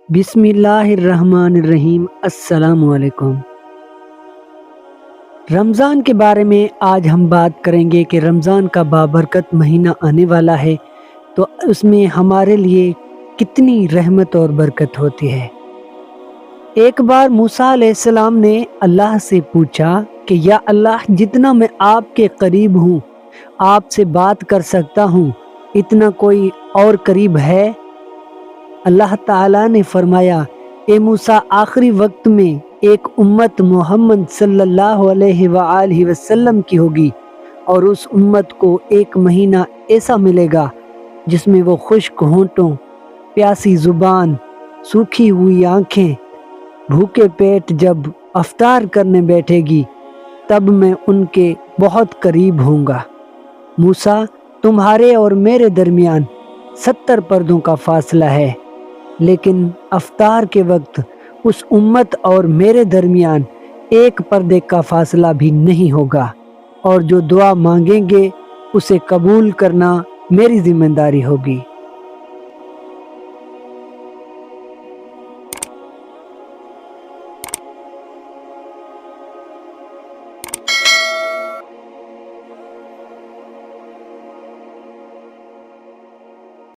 بسم اللہ الرحمن الرحیم۔ السلام علیکم۔ رمضان کے بارے میں آج ہم بات کریں گے کہ رمضان کا بابرکت مہینہ آنے والا ہے، تو اس میں ہمارے لیے کتنی رحمت اور برکت ہوتی ہے۔ ایک بار موسیٰ علیہ السلام نے اللہ سے پوچھا کہ یا اللہ، جتنا میں آپ کے قریب ہوں، آپ سے بات کر سکتا ہوں، اتنا کوئی اور قریب ہے؟ اللہ تعالیٰ نے فرمایا، اے موسیٰ، آخری وقت میں ایک امت محمد صلی اللہ علیہ وآلہ وسلم کی ہوگی، اور اس امت کو ایک مہینہ ایسا ملے گا جس میں وہ خشک ہونٹوں، پیاسی زبان، سوکھی ہوئی آنکھیں، بھوکے پیٹ جب افطار کرنے بیٹھے گی، تب میں ان کے بہت قریب ہوں گا۔ موسیٰ، تمہارے اور میرے درمیان 70 پردوں کا فاصلہ ہے، لیکن افطار کے وقت اس امت اور میرے درمیان ایک پردے کا فاصلہ بھی نہیں ہوگا، اور جو دعا مانگیں گے اسے قبول کرنا میری ذمہ داری ہوگی۔